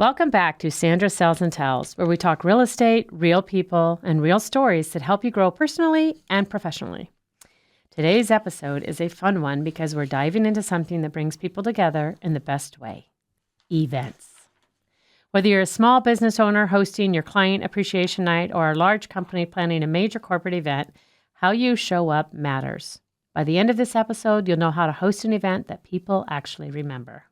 Welcome back to Sandra Sells and Tells, where we talk real estate, real people, and real stories that help you grow personally and professionally. Today's episode is a fun one because we're diving into something that brings people together in the best way: events. Whether you're a small business owner hosting your client appreciation night or a large company planning a major corporate event, how you show up matters. By the end of this episode, you'll know how to host an event that people actually remember.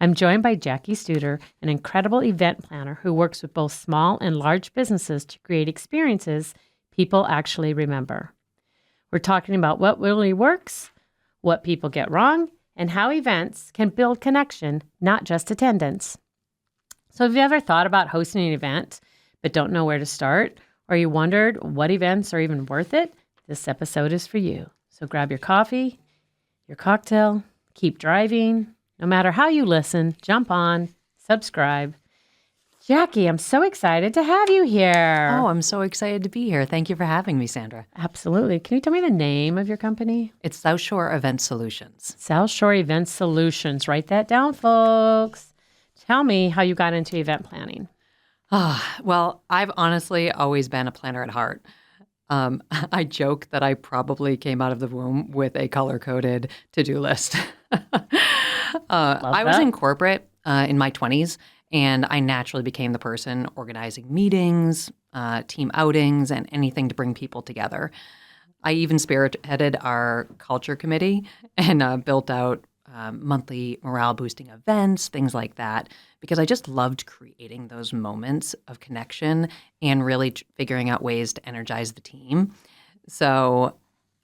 I'm joined by Jackie Struder, an incredible event planner who works with both small and large businesses to create experiences people actually remember. We're talking about what really works, what people get wrong, and how events can build connection, not just attendance. So have you ever thought about hosting an event but don't know where to start? Or you wondered what events are even worth it? This episode is for you. So grab your coffee, your cocktail, keep driving. No matter how you listen, jump on, subscribe. Jackie, I'm so excited to have you here. Oh, I'm so excited to be here. Thank you for having me, Sandra. Absolutely. Can you tell me the name of your company? It's South Shore Event Solutions. South Shore Event Solutions. Write that down, folks. Tell me how you got into event planning. Well, I've honestly always been a planner at heart. I joke that I probably came out of the womb with a color-coded to-do list. I was in corporate in my 20s, and I naturally became the person organizing meetings, team outings, and anything to bring people together. I even spearheaded our culture committee and built out monthly morale-boosting events, things like that, because I just loved creating those moments of connection and really figuring out ways to energize the team. So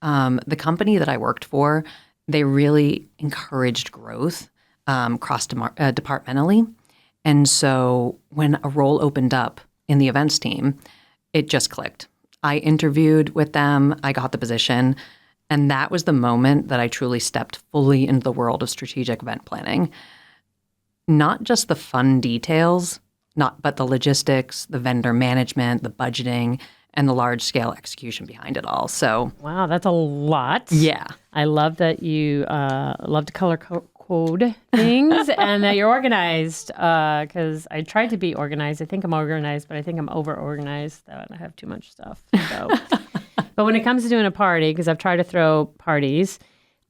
the company that I worked for, they really encouraged growth cross-departmentally. And so when a role opened up in the events team, it just clicked. I interviewed with them, I got the position, and that was the moment that I truly stepped fully into the world of strategic event planning. Not just the fun details, but the logistics, the vendor management, the budgeting, and the large-scale execution behind it all. So, wow, that's a lot. Yeah. I love that you love to color code things and that you're organized, because I tried to be organized. I think I'm organized, but I think I'm over-organized. I have too much stuff. So. But when it comes to doing a party, because I've tried to throw parties,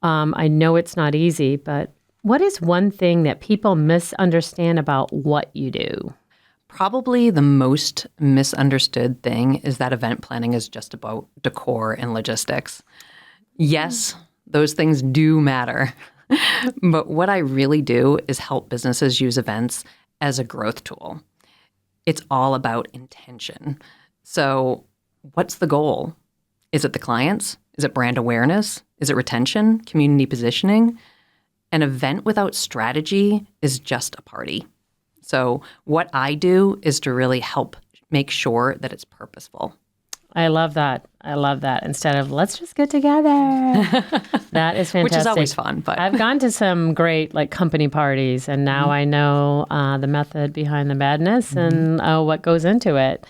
I know it's not easy, but what is one thing that people misunderstand about what you do? Probably the most misunderstood thing is that event planning is just about decor and logistics. Yes, those things do matter. But what I really do is help businesses use events as a growth tool. It's all about intention. So what's the goal? Is it the clients? Is it brand awareness? Is it retention, community positioning? An event without strategy is just a party. So what I do is to really help make sure that it's purposeful. I love that. I love that. Instead of, let's just get together. That is fantastic. Which is always fun. But I've gone to some great company parties, and now I know the method behind the madness and what goes into it.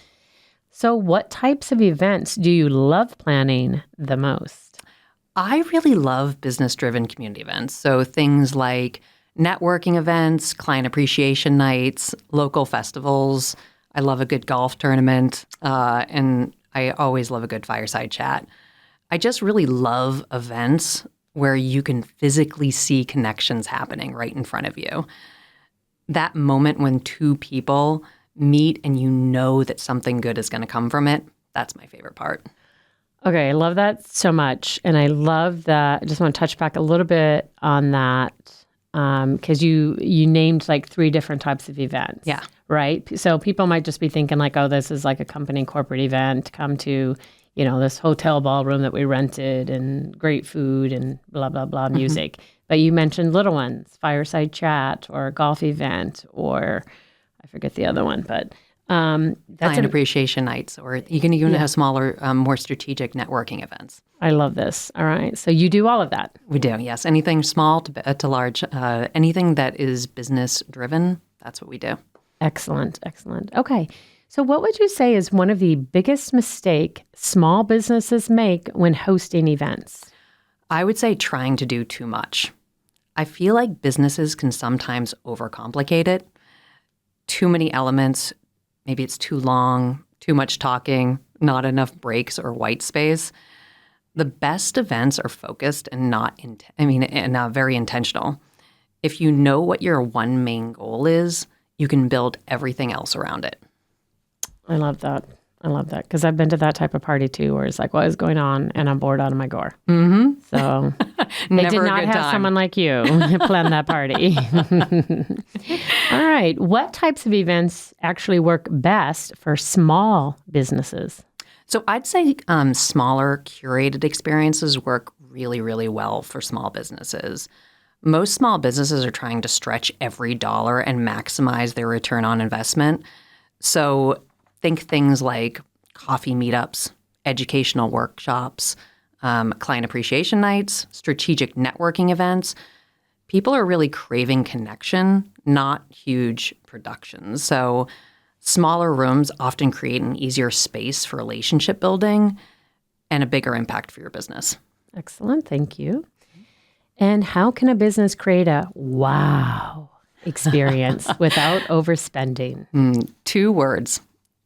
So what types of events do you love planning the most? I really love business-driven community events. So things like networking events, client appreciation nights, local festivals. I love a good golf tournament, and I always love a good fireside chat. I just really love events where you can physically see connections happening right in front of you. That moment when two people meet and you know that something good is going to come from it, that's my favorite part. Okay, I love that so much. And I love that. I just want to touch back a little bit on that because you named 3 different types of events. Yeah. Right? So people might just be thinking oh, this is like a company corporate event. Come to, this hotel ballroom that we rented and great food and blah, blah, blah music. But you mentioned little ones, fireside chat or golf event or I forget the other one, but that's client appreciation nights, or you can even have smaller, more strategic networking events. I love this. All right. So you do all of that. We do, yes. Anything small to large, anything that is business driven, that's what we do. Excellent. Excellent. Okay. So what would you say is one of the biggest mistake small businesses make when hosting events? I would say trying to do too much. I feel like businesses can sometimes overcomplicate it. too many elements, maybe it's too long, too much talking, not enough breaks or white space. The best events are focused and very intentional. If you know what your one main goal is, you can build everything else around it. I love that. I love that because I've been to that type of party too, where it's like, what is going on? And I'm bored out of my gore. Mm-hmm. So they did not have someone like you plan that party. All right. What types of events actually work best for small businesses? So I'd say smaller curated experiences work really, really well for small businesses. Most small businesses are trying to stretch every dollar and maximize their return on investment. So think things like coffee meetups, educational workshops, client appreciation nights, strategic networking events. People are really craving connection, not huge productions. So smaller rooms often create an easier space for relationship building and a bigger impact for your business. Excellent. Thank you. And how can a business create a wow experience without overspending? 2 words,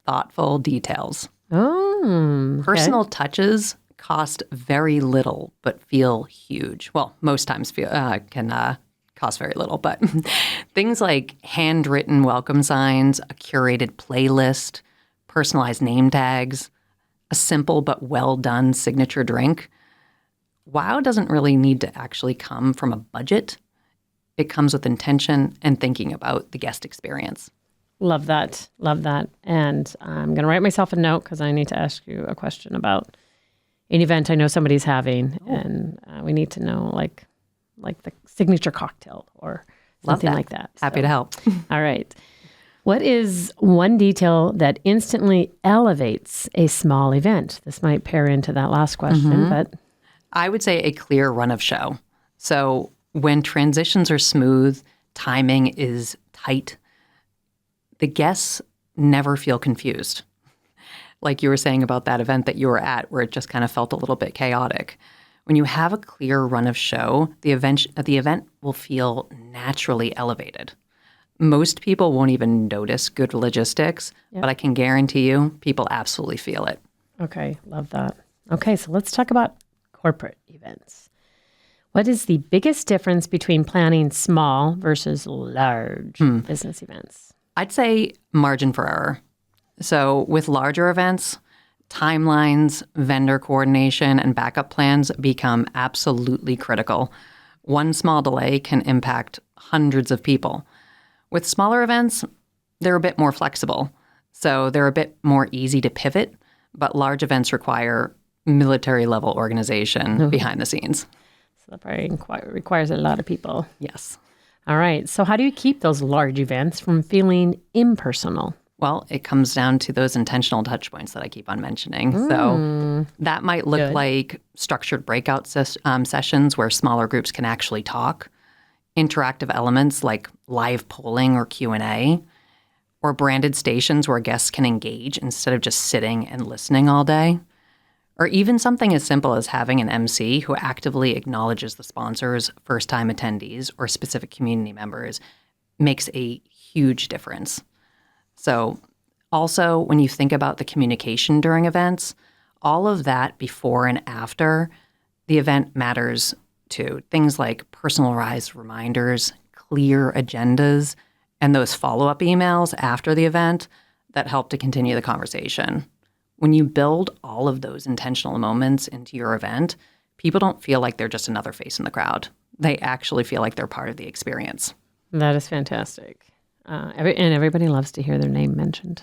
thoughtful details. Oh, okay. Personal touches cost very little but feel huge. Well, most times can cost very little, but things like handwritten welcome signs, a curated playlist, personalized name tags, a simple but well-done signature drink. Wow doesn't really need to actually come from a budget. It comes with intention and thinking about the guest experience. Love that. Love that. And I'm going to write myself a note because I need to ask you a question about an event I know somebody's having. Oh. And we need to know like the signature cocktail or something like that. Happy to help. All right. What is one detail that instantly elevates a small event? This might pair into that last question, but... I would say a clear run of show. So when transitions are smooth, timing is tight, the guests never feel confused. Like you were saying about that event that you were at where it just kind of felt a little bit chaotic. When you have a clear run of show, the event will feel naturally elevated. Most people won't even notice good logistics, but I can guarantee you people absolutely feel it. Okay, love that. Okay, so let's talk about corporate events. What is the biggest difference between planning small versus large business events? I'd say margin for error. So with larger events, timelines, vendor coordination, and backup plans become absolutely critical. One small delay can impact hundreds of people. With smaller events, they're a bit more flexible. So they're a bit more easy to pivot, but large events require military-level organization behind the scenes. So that probably requires a lot of people. Yes. All right. So how do you keep those large events from feeling impersonal? Well, it comes down to those intentional touch points that I keep on mentioning. So that might look like structured breakout sessions where smaller groups can actually talk, interactive elements like live polling or Q&A, or branded stations where guests can engage instead of just sitting and listening all day. Or even something as simple as having an MC who actively acknowledges the sponsors, first-time attendees, or specific community members makes a huge difference. So also, when you think about the communication during events, all of that before and after the event matters too. Things like personalized reminders, clear agendas, and those follow-up emails after the event that help to continue the conversation. When you build all of those intentional moments into your event, people don't feel like they're just another face in the crowd. They actually feel like they're part of the experience. That is fantastic. And everybody loves to hear their name mentioned.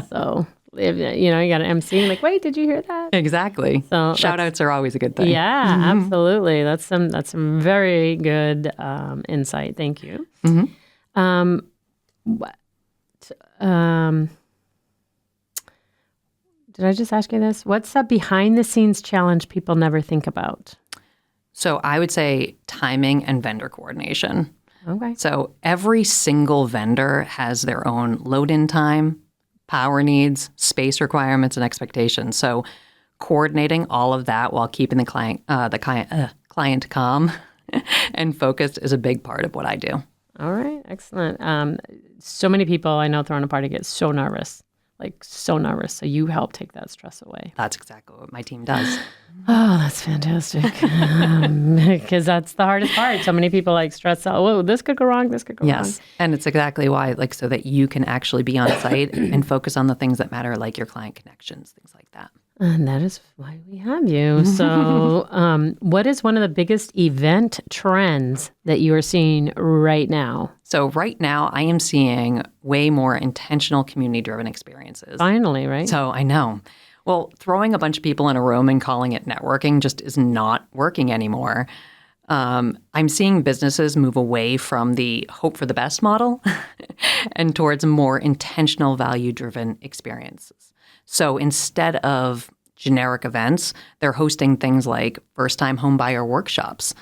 So, if, you got an MC like, wait, did you hear that? Exactly. So shout outs are always a good thing. Yeah, absolutely. That's some very good insight. Thank you. Did I just ask you this? What's a behind the scenes challenge people never think about? So I would say timing and vendor coordination. Okay. So every single vendor has their own load-in time, power needs, space requirements, and expectations. So coordinating all of that while keeping the client calm and focused is a big part of what I do. All right. Excellent. So many people I know throwing a party get so nervous, like so nervous. So you help take that stress away. That's exactly what my team does. Oh, that's fantastic. Because that's the hardest part. So many people like stress out. Whoa, this could go wrong. This could go wrong. Yes. And it's exactly why, like, so that you can actually be on site and focus on the things that matter, like your client connections, things like that. And that is why we have you. So what is one of the biggest event trends that you are seeing right now? So right now, I am seeing way more intentional community-driven experiences. Finally, right? So I know. Well, throwing a bunch of people in a room and calling it networking just is not working anymore. I'm seeing businesses move away from the hope for the best model and towards more intentional value-driven experiences. So instead of generic events, they're hosting things like first-time homebuyer workshops,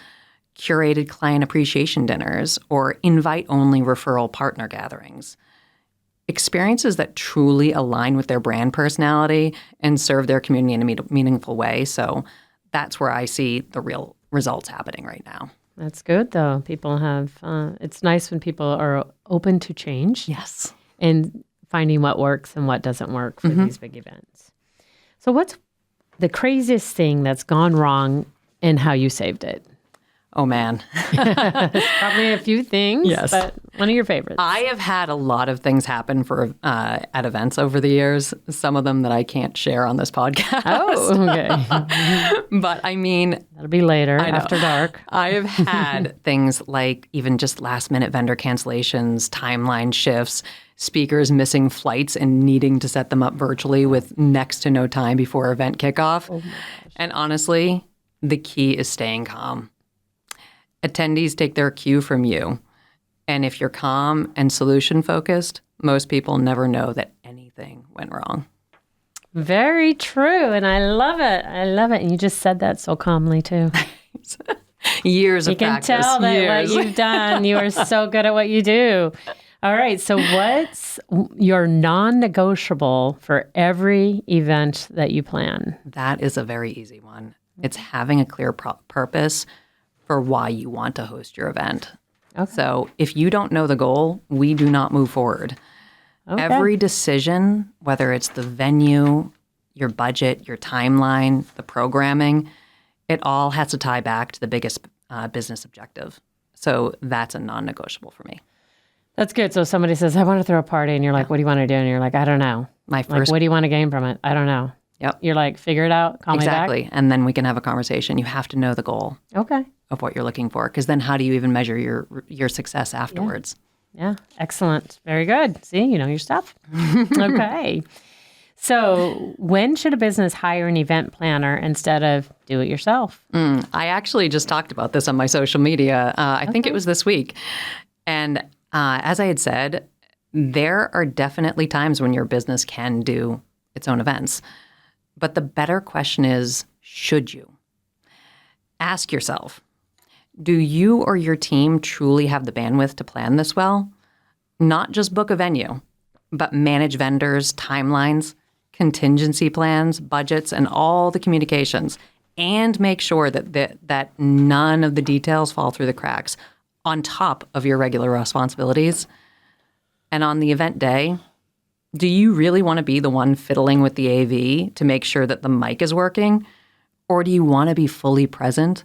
curated client appreciation dinners, or invite-only referral partner gatherings. Experiences that truly align with their brand personality and serve their community in a meaningful way. So that's where I see the real results happening right now. That's good, though. People have, it's nice when people are open to change. Yes. And finding what works and what doesn't work for these big events. So what's the craziest thing that's gone wrong and how you saved it? Oh, man. Probably a few things, Yes. but one of your favorites. I have had a lot of things happen for at events over the years, some of them that I can't share on this podcast. Oh, okay. But I mean, That'll be later, know. after dark. I have had things like even just last minute vendor cancellations, timeline shifts, speakers missing flights and needing to set them up virtually with next to no time before event kickoff. Oh my gosh. And honestly, the key is staying calm. Attendees take their cue from you. And if you're calm and solution focused, most people never know that anything went wrong. Very true. And I love it. I love it. And you just said that so calmly, too. Years You of can practice. tell that Years. what you've done. You are so good at what you do. All right. So what's your non-negotiable for every event that you plan? That is a very easy one. It's having a clear purpose for why you want to host your event. Okay. So if you don't know the goal, we do not move forward. Okay. Every decision, whether it's the venue, your budget, your timeline, the programming, it all has to tie back to the biggest business objective. So that's a non-negotiable for me. That's good. So somebody says, I want to throw a party. And you're like, what do you want to do? And you're like, I don't know. My Like, first, what do you want to gain from it? I don't know. yep, You're like, figure it out. Call exactly. And then we can have a conversation. You have to know the goal me back. Okay. of what you're looking for, because then how do you even measure your success afterwards? Yeah. Excellent. Very good. See, you know your stuff. Okay. So when should a business hire an event planner instead of do it yourself? I actually just talked about this on my social media. I think it was this week. And as I had said, there are definitely times when your business can do its own events. But the better question is, should you? Ask yourself, do you or your team truly have the bandwidth to plan this well? Not just book a venue, but manage vendors, timelines, contingency plans, budgets, and all the communications, and make sure that none of the details fall through the cracks on top of your regular responsibilities. And on the event day, do you really want to be the one fiddling with the AV to make sure that the mic is working? Or do you want to be fully present,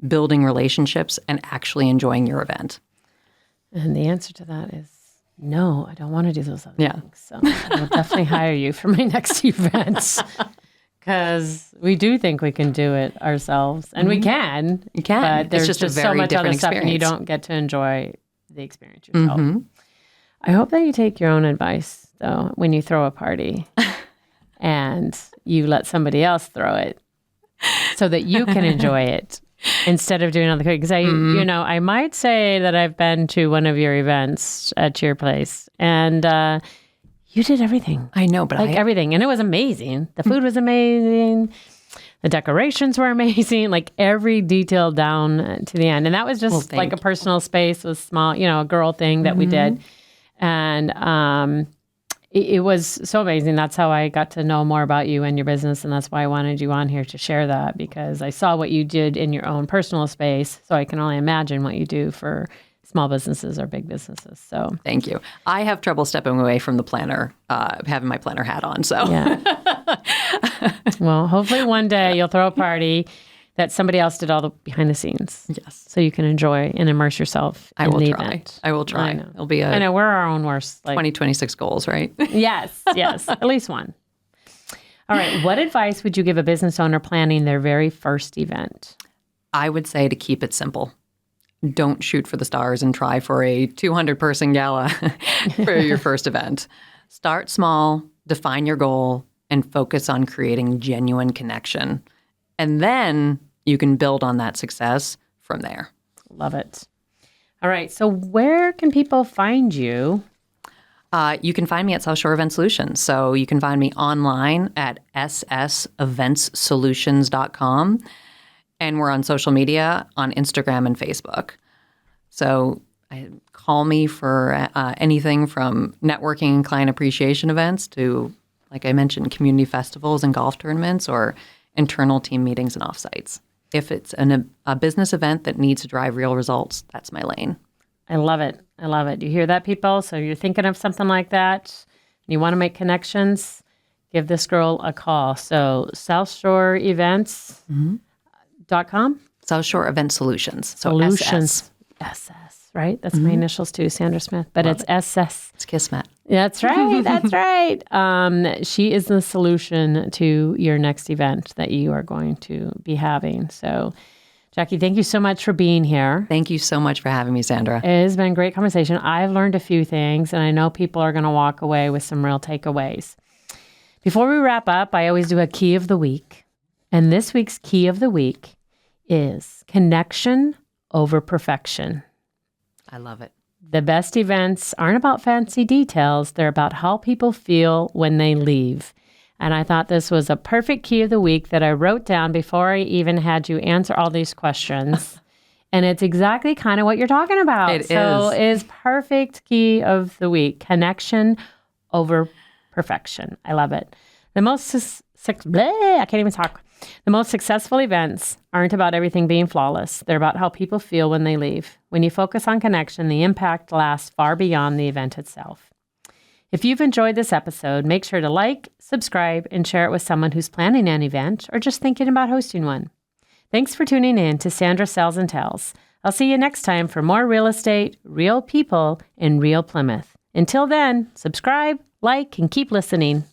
building relationships, and actually enjoying your event? And the answer to that is no, I don't want to do those other Yeah. things. So I'll definitely hire you for my next event because we do think we can do it ourselves. And we can. You can. But It's there's just just, a so very much other different stuff and you experience. don't get to enjoy the experience yourself. I hope that you take your own advice, though, when you throw a party and you let somebody else throw it so that you can enjoy it instead of doing other things. Because I might say that I've been to one of your events at your place and you did everything. I know, but Like everything. And it was amazing. The food was amazing. The decorations were amazing, like every detail down to the end. And that was just thank like a personal space, was small, a girl thing that we did. And it was so amazing. That's how I got to know more about you and your business. And that's why I wanted you on here to share that, because I saw what you did in your own personal space. So I can only imagine what you do for small businesses or big businesses. So Thank you. I have trouble stepping away from the planner, having my planner hat on. So yeah. Well, hopefully one day you'll throw a party that somebody else did all the behind the scenes. yes, So you can enjoy and immerse yourself I in will the try. event. I will try. I know. It'll be I a know we're our own worst. 2026 goals, right? Yes, at least one. All right. What advice would you give a business owner planning their very first event? I would say to keep it simple. Don't shoot for the stars and try for a 200-person gala for your first event. Start small, define your goal, and focus on creating genuine connection. And then you can build on that success from there. Love it. All right. So where can people find you? You can find me at South Shore Event Solutions. So you can find me online at sseventsolutions.com. And we're on social media on Instagram and Facebook. So call me for anything from networking and client appreciation events to, like I mentioned, community festivals and golf tournaments or internal team meetings and offsites. If it's a business event that needs to drive real results, that's my lane. I love it. I love it. You hear that, people? So you're thinking of something like that, and you want to make connections, give this girl a call. So SouthShoreEvents.com? South Shore Event Solutions. So Solutions. SS. SS, right? That's my initials too, Sandra Smith. But it's SS. It's Kismet. That's right. That's right. She is the solution to your next event that you are going to be having. So, Jackie, thank you so much for being here. Thank you so much for having me, Sandra. It has been a great conversation. I've learned a few things, and I know people are going to walk away with some real takeaways. Before we wrap up, I always do a key of the week. And this week's key of the week is connection over perfection. I love it. The best events aren't about fancy details. They're about how people feel when they leave. And I thought this was a perfect key of the week that I wrote down before I even had you answer all these questions. And it's exactly kind of what you're talking about. It is perfect key of the week. Connection over perfection. I love it. The most successful events aren't about everything being flawless. They're about how people feel when they leave. When you focus on connection, the impact lasts far beyond the event itself. If you've enjoyed this episode, make sure to like, subscribe, and share it with someone who's planning an event or just thinking about hosting one. Thanks for tuning in to Sandra Sells and Tells. I'll see you next time for more real estate, real people, and real Plymouth. Until then, subscribe, like, and keep listening.